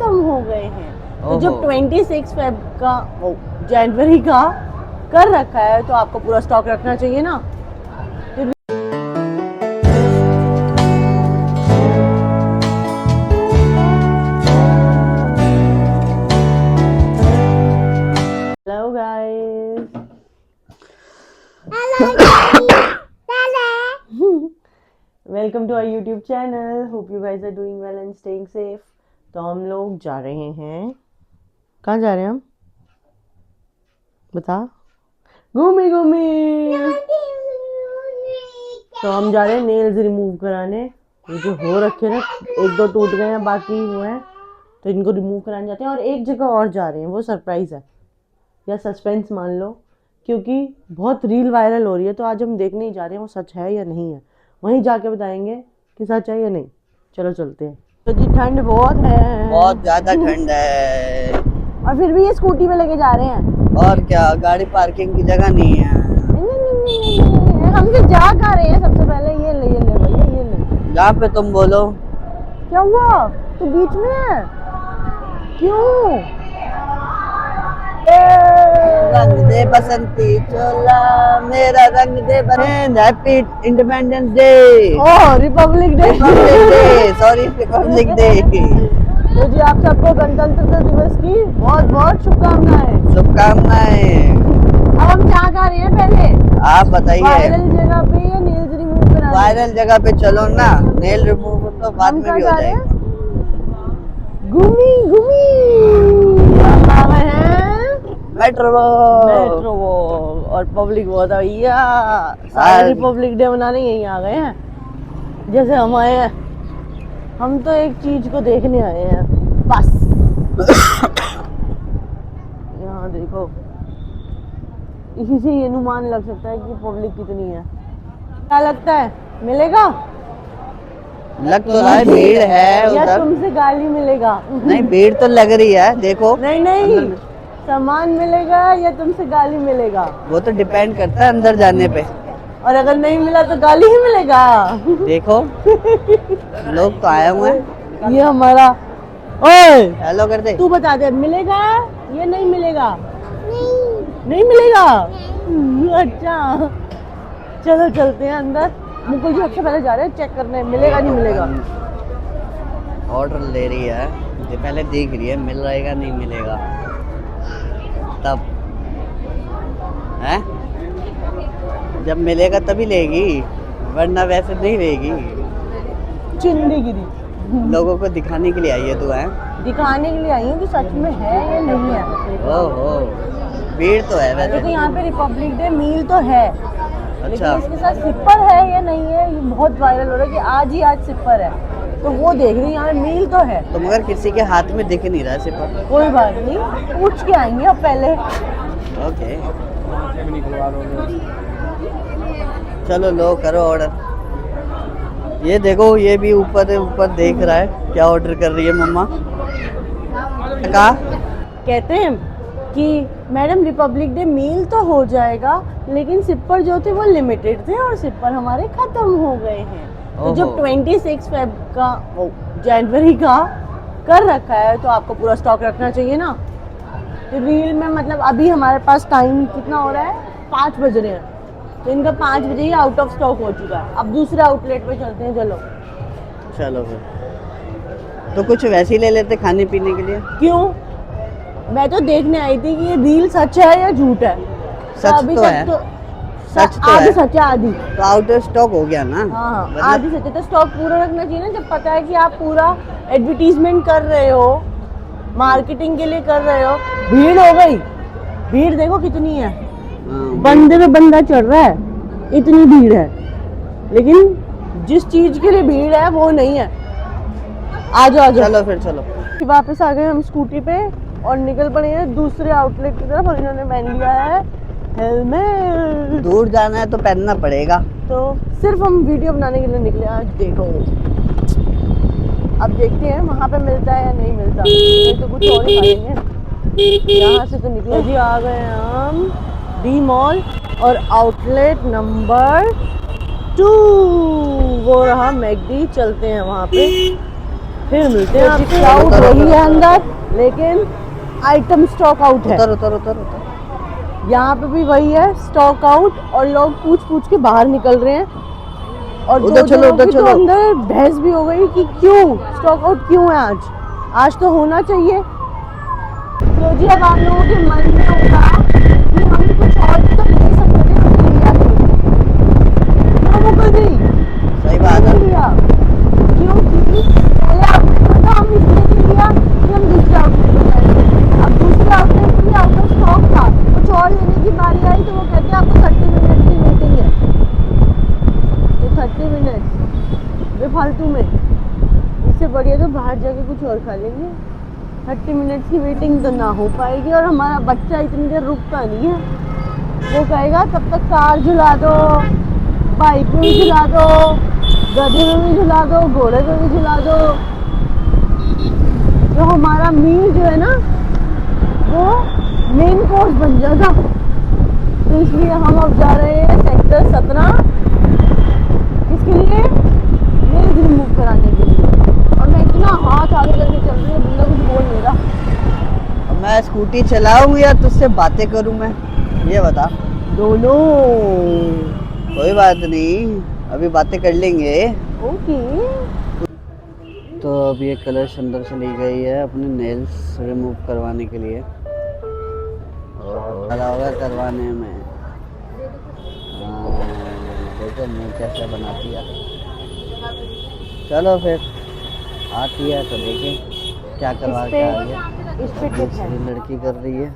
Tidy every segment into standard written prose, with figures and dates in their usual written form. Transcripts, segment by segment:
खत्म हो गए हैं। तो जब 26 जनवरी का कर रखा है तो आपको पूरा स्टॉक रखना चाहिए ना। Hello guys, welcome to our YouTube channel. Hope you guys are doing well and staying safe. तो हम लोग जा रहे हैं, कहाँ जा रहे हैं हम बता? घूमे घूमे। तो हम जा रहे हैं नेल्स रिमूव कराने। ये जो हो रखे ना, एक दो टूट गए हैं, बाकी हुए हैं, तो इनको रिमूव कराने जाते हैं। और एक जगह और जा रहे हैं, वो सरप्राइज है या सस्पेंस मान लो, क्योंकि बहुत रील वायरल हो रही है। तो आज हम देखने ही जा रहे हैं वो सच है या नहीं है। वहीं जाके बताएंगे कि सच है या नहीं। चलो चलते हैं। तो जी ठंड बहुत है, बहुत ज्यादा ठंड है, और फिर भी ये स्कूटी में लेके जा रहे हैं। और क्या, गाड़ी पार्किंग की जगह नहीं है। हम तो जा कहाँ रहे हैं? सबसे पहले ये ले भैया, ये ले। जहाँ पे तुम बोलो। क्या हुआ? तो बीच में है क्यों? रंग दे बसंती चोला, मेरा रंग दे happy independence day. Oh, republic day. Sorry, republic day. तो जी आप सबको गणतंत्र दिवस की बहुत बहुत शुभकामनाएं। अब हम क्या कर रहे हैं पहले आप बताइए। वायरल जगह पे या नेल्स रिमूव करा? वायरल जगह पे चलो ना, नेल रिमूव तो बाद में भी हो जाएगा। घूमी मेट्रो और पब्लिक बहुत है भैया। सारे रिपब्लिक डे मनाने यहीं आ गए हैं जैसे हम आए हैं। हम तो एक चीज को देखने आए हैं बस। यहाँ देखो, इसी से ये अनुमान लग सकता है कि पब्लिक कितनी है। क्या लगता है, मिलेगा? लग तो रहा है भीड़ है या उधर। तुमसे गाली मिलेगा? नहीं, भीड़ तो लग रही है, देखो। नहीं, सामान मिलेगा या तुमसे गाली मिलेगा? वो तो डिपेंड करता है अंदर जाने पे। और अगर नहीं मिला तो गाली ही मिलेगा। देखो लोग तो आए हुए हैं। ये हमारा, ओए हेलो कर दे। तू बता दे, मिलेगा या नहीं मिलेगा? नहीं मिलेगा। अच्छा चलो चलते हैं अंदर। मुकुल जी सबसे पहले जा रहे हैं चेक करने, मिलेगा नहीं मिलेगा। ऑर्डर ले रही है, ये पहले देख रही है मिल रहेगा नहीं मिलेगा, तब है जब मिलेगा तभी लेगी, वरना वैसे नहीं लेगी। चिंदी गिरी। लोगों को दिखाने के लिए आई है तू? है दिखाने के लिए आई हूँ कि सच में है या नहीं है। ओहो, भीड़ तो है वैसे। देखो यहाँ पे रिपब्लिक डे मील तो है, लेकिन अच्छा, इसके साथ सिपर है या नहीं है, ये बहुत वायरल हो रहा है कि आज सिपर है। तो वो देख रही हूँ, यहाँ मील तो है, तो मगर किसी के हाथ में दिख नहीं रहा है सिपर। कोई बात नहीं, पूछ के आएंगे अब पहले। ओके, चलो लो करो ऑर्डर। ये देखो, ये भी ऊपर देख रहा है क्या ऑर्डर कर रही है मम्मा। कहा कहते हैं कि मैडम रिपब्लिक डे मील तो हो जाएगा, लेकिन सिपर जो थे वो लिमिटेड थे और सिपर हमारे खत्म हो गए हैं। तो जब 26 जनवरी का कर रखा है तो आपको पूरा स्टॉक रखना चाहिए ना। तो रील में मतलब अभी हमारे पास टाइम कितना हो रहा है, 5 बज रहे हैं, तो इनका 5 बजे ही आउट ऑफ स्टॉक हो चुका है। अब दूसरे आउटलेट पे चलते हैं। चलो फिर तो कुछ वैसे ही ले लेते खाने पीने के लिए। क्यों? मैं तो देखने आई थी कि ये रील सच है या झूठ है। सच अभी तो तक है, तो सच तो आधी है। सच है, आधी। तो आउट ऑफ स्टॉक हो गया ना। हाँ मतलब आधी सच है। तो स्टॉक पूरा रखना चाहिए ना, जब पता है कि आप पूरा एडवर्टीजमेंट कर रहे हो, मार्केटिंग के लिए कर रहे हो। भीड़ हो गई, भीड़ देखो कितनी है, बंदे पे बंदा चढ़ रहा है, इतनी भीड़ है। लेकिन जिस चीज के लिए भीड़ है वो नहीं है। आ जाओ। चलो फिर चलो। वापस आ गए हम स्कूटी पे और निकल पड़े हैं दूसरे आउटलेट की तरफ। और इन्होंने पहन लिया है हेलमेट। दूर जाना है तो पहनना पड़ेगा। तो सिर्फ हम वीडियो बनाने के लिए निकले आज। देखो अब देखते हैं वहाँ पे मिलता है या नहीं मिलता, नहीं तो कुछ और ही खाएंगे। यहाँ से तो निकले जी, आ गए हम डी मॉल और आउटलेट नंबर 2 वो रहा मैकडी। चलते हैं वहाँ पे। फिर मिलते हैं आपसे। क्राउड वही है अंदर, लेकिन आइटम स्टॉक आउट है। उतर उतर उतर उतर। यहाँ पे भी वही है, स्टॉक आउट, और लोग पूछ पूछ के बाहर निकल रहे हैं। और उधर दो चलो, जनों उधर की तो चलो। अंदर बहस भी हो गई कि क्यों स्टॉक आउट क्यों है आज तो होना चाहिए। तो जी अब आप लोगों के मन में होगा कि हम कुछ और भी तो ले सकते थे, हमने लिया क्यों? मुकुल जी, सही बात है। लिया क्यों? क्योंकि पहले आउटलेट में था, हम इसलिए नहीं लिया कि हम दूसरे आउटलेट में जाएंगे। अब दूसरे आउटलेट में भी आउट ऑफ स्टॉक था, कुछ और लेने की बारी आई तो वो कहते हैं आपको 30 मिनट की वेटिंग है। तो 30 मिनट बेफालतू में, इससे बढ़िया तो बाहर जाके कुछ और खा लेंगे। 30 मिनट की वेटिंग तो ना हो पाएगी, और हमारा बच्चा इतनी देर रुकता नहीं है। वो कहेगा तब तक कार झुला दो, बाइक में भी झुला दो, गधे में भी झुला दो, घोड़े में भी झुला दो। तो हमारा मील जो है ना, वो मेन कोर्स बन जाएगा। तो इसलिए हम अब जा रहे हैं सेक्टर 17। किसके लिए? मेल रिमूव कराने के लिए। और मैं इतना हाथ आगे करके चल रही हूँ, बंदा कुछ बोल नहीं रहा। अब मैं स्कूटी चलाऊं या तुझसे बातें करूं मैं, ये बता। दोनों। कोई बात नहीं, अभी बातें कर लेंगे। ओके। तो अब ये कलर अंदर से ली गई है अपने नेल्स रिमूव करवाने के लिए। लगा होगा करवाने में। देखो मुँह कैसे बनाती है। चलो फिर आती है तो देखें क्या करवा के आ गया। इस पे टिप है। दूसरी लड़की कर रही है,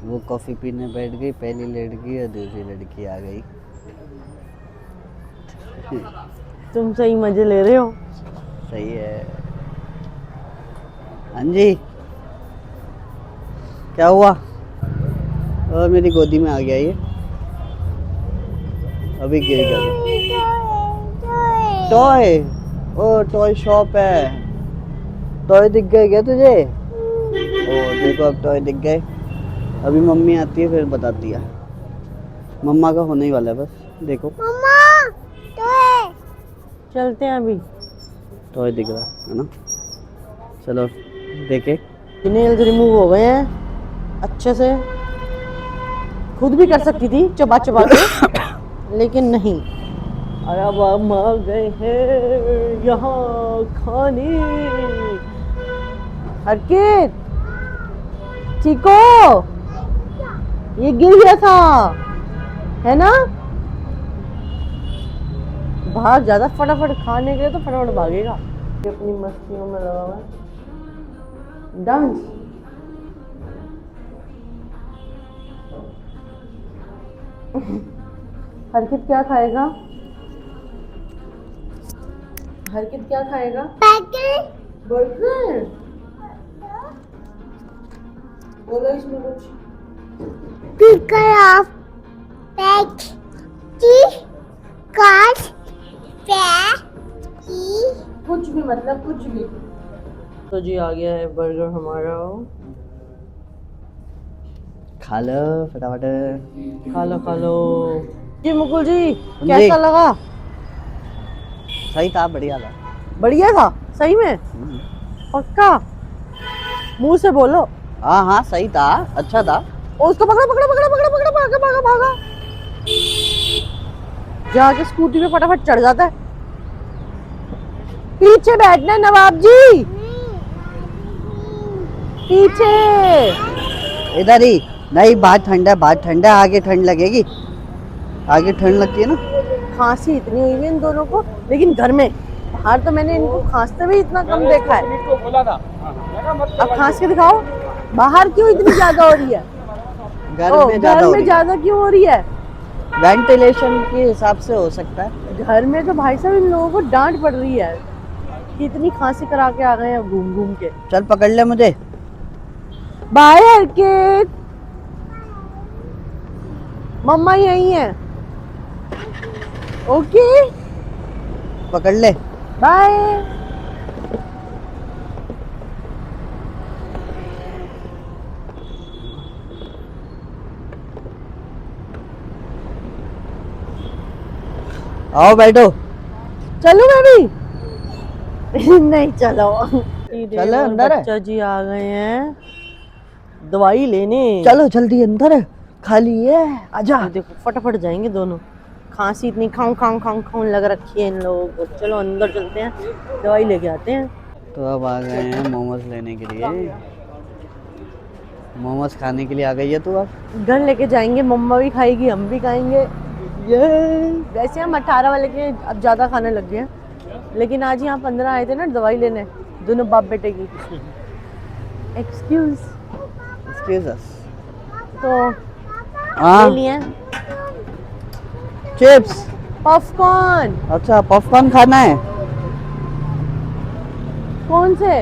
वो कॉफ़ी पीने बैठ गई, पहली लड़की और दूसरी लड़की आ गई। तुम सही मजे ले रहे हो। सही है। हाँ जी, क्या हुआ? और मेरी गोदी में आ गया ये, अभी गिर गया। टॉय, ओ टॉय शॉप है। टॉय दिख गए क्या तुझे? ओ देखो अब टॉय दिख गए। अभी मम्मी आती है फिर बताती है। मम्मा का होने ही वाला है बस, देखो मम्मा टॉय। चलते हैं अभी। टॉय दिख रहा है ना, चलो देखे। नेल्स रिमूव हो गए हैं अच्छे से। खुद भी कर सकती थी चबा चबा के, लेकिन नहीं। और अब हम आ गए हैं यहाँ खाने। हरकत ठीक हो? ये गिर गया था, है ना? भाग ज्यादा फटाफट, खाने के लिए तो फटाफट भागेगा। ये अपनी मस्तियों में लगा हुआ है। डांस। हरकत क्या खाएगा? हरकत क्या खाएगा? बर्गर। बर्गर। बोलो इसमें कुछ। पिकर ऑफ पेट की काट कुछ भी, मतलब कुछ भी। तो जी आ गया है बर्गर हमारा। खा लो फटाफट। खा लो खा लो। जी मुकुल जी, कैसा लगा? सही था, बढ़िया था। बढ़िया था सही में? पक्का? मुंह से बोलो। हाँ हाँ सही था, अच्छा था। उसको पकड़ो पकड़ो पकड़ो पकड़ो पकड़ो, भागा भागा भागा। जाके स्कूटी पे फटाफट चढ़ जाता है। पीछे बैठना है नवाब जी, पीछे। इधर ही नहीं, बाहर ठंडा है, बाहर ठंडा है, आगे ठंड लगेगी, आगे ठंड लगती है ना। खांसी इतनी हुई है इन दोनों को, लेकिन घर में, बाहर तो मैंने इनको खांसते हुए इतना कम देखा है। अब खांस के दिखाओ, बाहर क्यों इतनी ज्यादा हो रही है? घर में ज्यादा क्यों हो रही है? वेंटिलेशन के हिसाब से हो सकता है। घर में तो भाई साहब इन लोगों को डांट पड़ रही है कि इतनी खांसी करा के आ गए हैं घूम घूम के। चल पकड़ ले मुझे। बाय हरकत। मम्मा यही है। ओके पकड़ ले। बाय। आओ बैठो। चलूं मैं भी? नहीं चलो। चलो अंदर है। बच्चा जी आ गए हैं दवाई लेने। चलो जल्दी अंदर है, खाली है, आजा। ये देखो फटाफट जाएंगे दोनों। खांसी इतनी खाऊं खाऊं खाऊं खाऊं लग रखी है इन लोगों को। चलो अंदर चलते हैं, दवाई लेके आते हैं। तो अब आ गए हैं मोमोज लेने के लिए। मोमोज खाने के लिए आ गई है तू अब। घर लेके जाएंगे, मम्मा भी खाएगी हम भी खाएंगे। ये वैसे हम 18 वाले के अब ज़्यादा खाने लग गए हैं, लेकिन आज यहाँ 15 आए थे ना दवाई लेने, दोनों बाप बेटे की। एक्सक्यूज एक्सक्यूज अस। तो हाँ ले लिए चिप्स। पॉपकॉर्न। अच्छा पॉपकॉर्न खाना है। कौन से?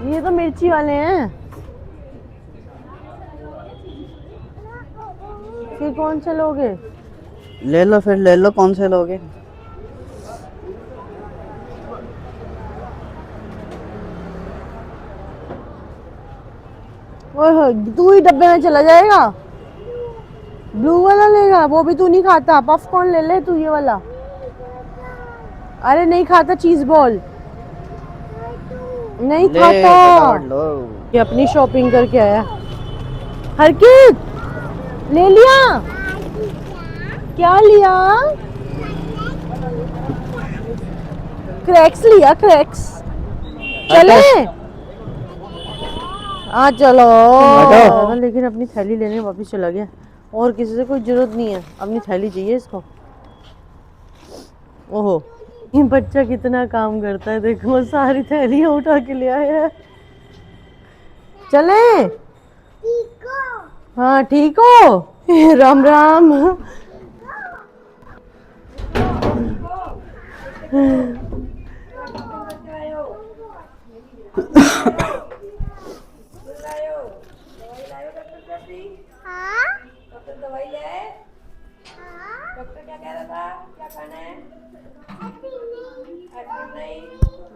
ये तो मिर्ची वाले हैं। फिर कौन से लोगे? ले लो फिर, ले लो, कौन से लोगे। ओए तू ही डब्बे में चला जाएगा। ब्लू वाला लेगा, वो भी तू नहीं खाता। पॉपकॉर्न ले ले तू ये वाला। अरे नहीं खाता चीज बॉल, नहीं ले खाता। फटाफट लो। ये अपनी शॉपिंग करके आया। हरकित ले लिया? क्या लिया? क्रैक्स लिया, क्रैक्स। चले आ चलो। हटो। लेकिन अपनी थैली लेने वापस चला गया, और किसी से कोई जरूरत नहीं है, अपनी थैली चाहिए इसको। ओहो ये बच्चा कितना काम करता है, देखो सारी थैलियां उठा के ले आया है। चले? हाँ ठीक हो? राम राम।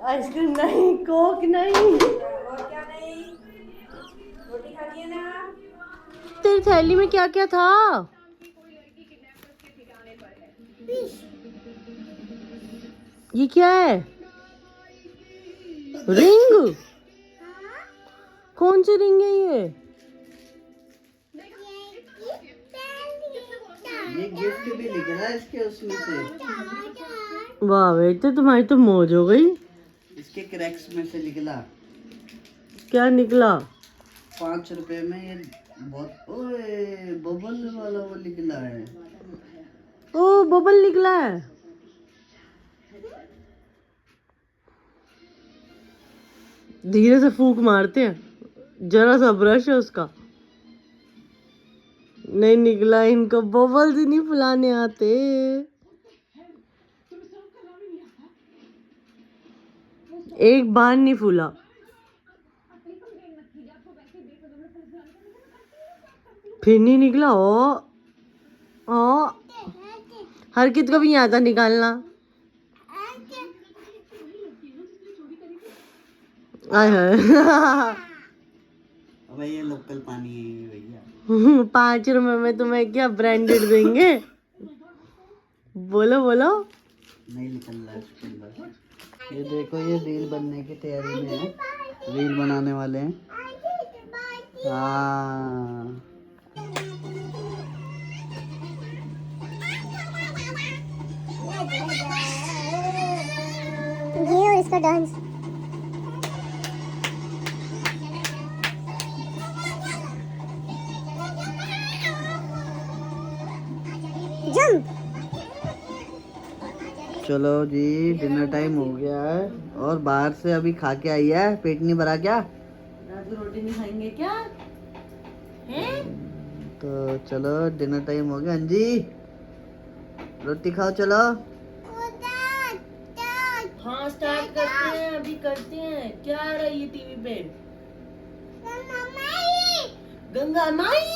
आइसक्रीम नहीं, कोक नहीं। तेरी थैली में क्या क्या था? ये क्या है? रिंग? कौन सी रिंग है ये? ये गिफ्ट भी निकला इसके उसमें से। वाह बेटे तुम्हारी तो मौज हो गई। इसके क्रैक्स में से निकला। क्या निकला? 5 रुपए में ये बहुत, ओए बबल वाला वो निकला है। ओ बबल निकला है। धीरे से फूंक मारते हैं, जरा सा ब्रश है उसका। नहीं निकला, इनको बबल्स ही नहीं फुलाने आते। एक बार नहीं फूला। फिर नहीं निकला। ओ हरकित को भी नहीं आता निकालना। आय हाय। अबे ये लोकल पानी है भैया। 5 रुपए में तुम्हें क्या ब्रांडेड देंगे? बोलो बोलो। नहीं निकल रहा है इसके अंदर। ये देखो ये रील बनने की तैयारी में है, रील बनाने वाले हैं। हाँ ये और इसका डांस। जंप। चलो जी डिनर टाइम हो गया है, और बाहर से अभी खा के आई है, पेट नहीं भरा क्या? राजू रोटी नहीं खाएंगे क्या? हैं? तो चलो डिनर टाइम हो गया। अंजी रोटी खाओ चलो। हाँ स्टार्ट करते हैं, अभी करते हैं। क्या आ रहा है ये टीवी पे? गंगा माई।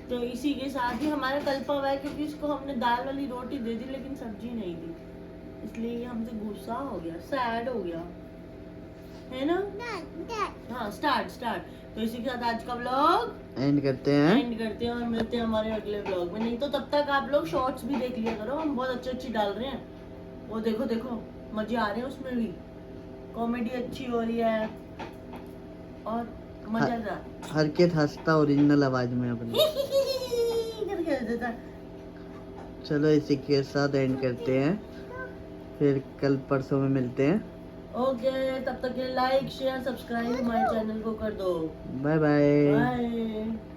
तो इसी के साथ ही हमारा कल्पा हुआ है, क्योंकि इसको हमने दाल वाली रोटी दे दी लेकिन सब्जी नहीं दी, इसलिए ये हमसे गुस्सा हो गया, सैड हो गया है ना। हाँ स्टार्ट स्टार्ट। तो इसी के साथ आज का व्लॉग एंड करते हैं और मिलते हैं हमारे अगले व्लॉग में। नहीं तो तब तक आप लोग शॉर्ट्स भी देख लिया करो, हम बहुत अच्छी अच्छी डाल रहे हैं। वो देखो देखो मजे आ रहे हैं उसमें भी, कॉमेडी अच्छी हो रही है और मजेदार। हरकत हंसता ओरिजिनल आवाज में अपनी। करके हंस देता है। चलो इसी के साथ एंड करते हैं, फिर कल परसों में मिलते हैं। ओके, तब तक के लाइक शेयर सब्सक्राइब हमारे चैनल को कर दो। Bye bye. बाय।